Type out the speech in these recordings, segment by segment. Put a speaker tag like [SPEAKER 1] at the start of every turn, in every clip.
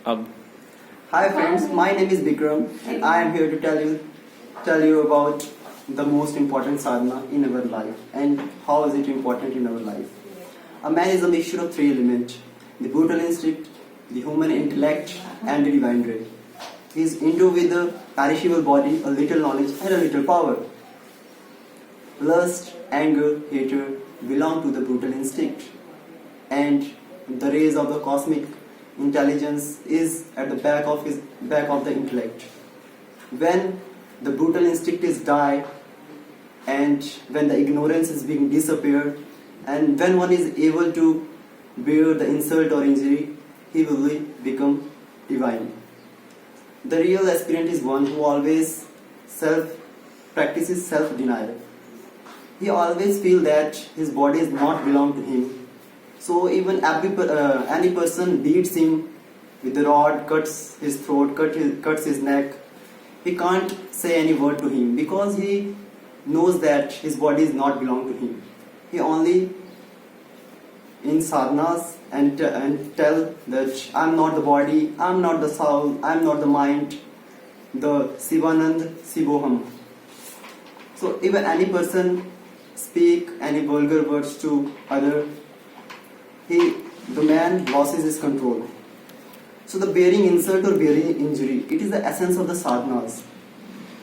[SPEAKER 1] अब
[SPEAKER 2] Hi friends, my name is Vikram and I am here to tell you about the most important sadhana in our life and how is it important in our life. A man is a mixture of three elements: the brutal instinct, the human intellect and the divine will. He is endowed with a perishable body, a little knowledge and a little power. Lust, anger, hatred belong to the brutal instinct, and the rays of the cosmic intelligence is at the back of the intellect. When the brutal instinct is died, and when the ignorance is being disappeared, and when one is able to bear the insult or injury, he will become divine. The real aspirant is one who always practices self-denial. He always feels that his body is not belong to him. So even any person beats him with the rod, cuts his throat, cuts his neck, he can't say any word to him because he knows that his body is not belong to him. He only in sadhanas and tell that I'm not the body, I'm not the soul, I'm not the mind, the Sivanand Sivoham. So even any person speak any vulgar words to other, the man loses his control. So the bearing insult or bearing injury, it is the essence of the sadhanas.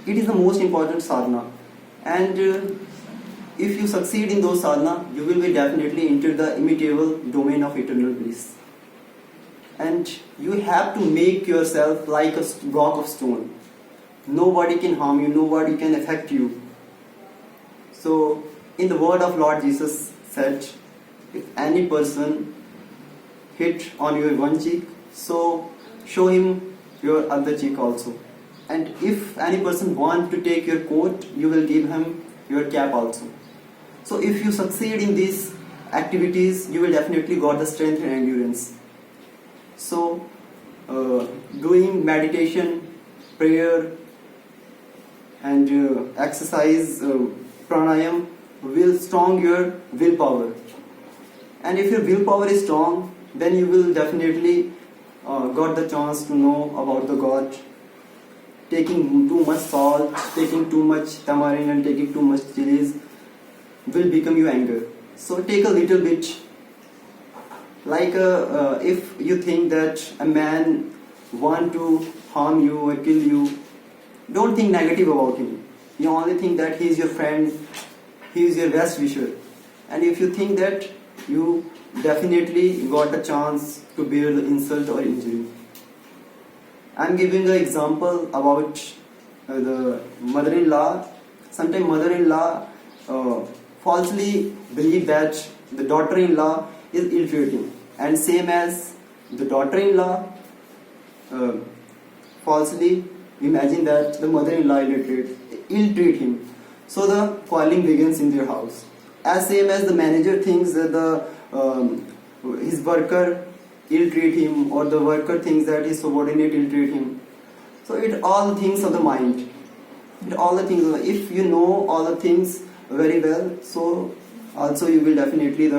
[SPEAKER 2] It is the most important sadhana. And if you succeed in those sadhana, you will be definitely enter the immutable domain of eternal bliss. And you have to make yourself like a block of stone. Nobody can harm you, nobody can affect you. So in the word of Lord Jesus said, if any person hit on your one cheek, so show him your other cheek also. And if any person want to take your coat, you will give him your cap also. So if you succeed in these activities, you will definitely got the strength and endurance. So doing meditation, prayer and exercise, pranayam will strong your willpower. And if your willpower is strong, then you will definitely got the chance to know about the God. Taking too much salt, taking too much tamarind and taking too much chilies will become your anger. So take a little bit. Like if you think that a man want to harm you or kill you, don't think negative about him. You only think that he is your friend, he is your best wisher. And if you think that, you definitely got a chance to bear the insult or injury. I am giving an example about the mother-in-law. Sometimes mother-in-law falsely believe that the daughter-in-law is ill-treating, and same as the daughter-in-law falsely imagine that the mother-in-law ill-treat him. So the quarreling begins in their house. As same as the manager thinks that his worker ill-treat him, or the worker thinks that his subordinate ill-treat him. So it all things of the mind. If you know all the things very well, so also you will definitely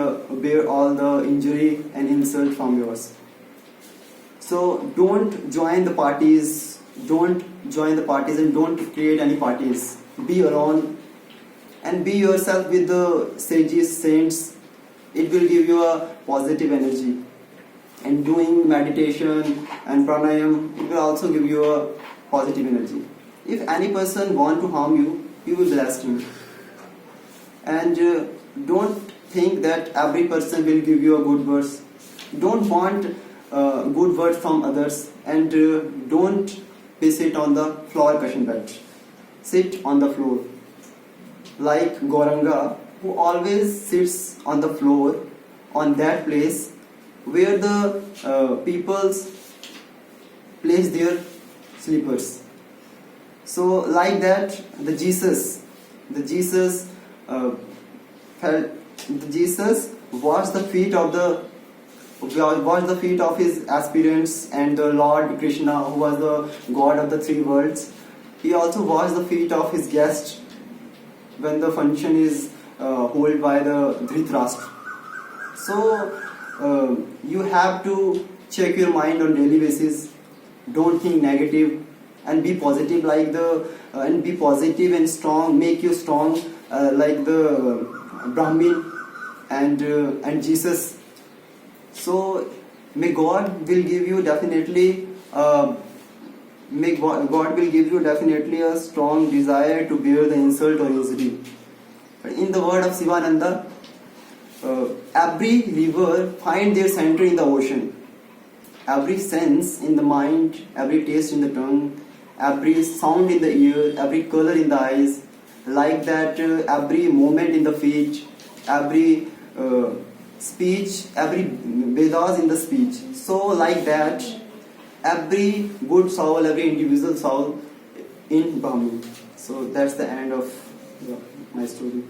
[SPEAKER 2] bear all the injury and insult from yours. So don't join the parties and don't create any parties. Be alone and be yourself with the sages, saints. It will give you a positive energy. And doing meditation and pranayam, it will also give you a positive energy. If any person want to harm you, you will blast him. And don't think that every person will give you a good words. Don't want good words from others, and don't sit on the floor cushion bed. Sit on the floor. Like Gauranga, who always sits on the floor, on that place where the peoples place their slippers. So like that, the Jesus washed the feet of his aspirants, and the Lord Krishna, who was the God of the three worlds, he also washed the feet of his guests when the function is held by the Dhritarashtra. So you have to check your mind on daily basis don't think negative, and be positive like the and be positive and strong, make you strong like the Brahmin and Jesus. So may God will give you definitely God will give you definitely a strong desire to bear the insult or injury. In the word of Sivananda, every river find their center in the ocean. Every sense in the mind, every taste in the tongue, every sound in the ear, every color in the eyes, like that every movement in the feet, every speech, every Vedas in the speech. So like that, every good soul, every individual soul in Brahman. So that's the end of my story.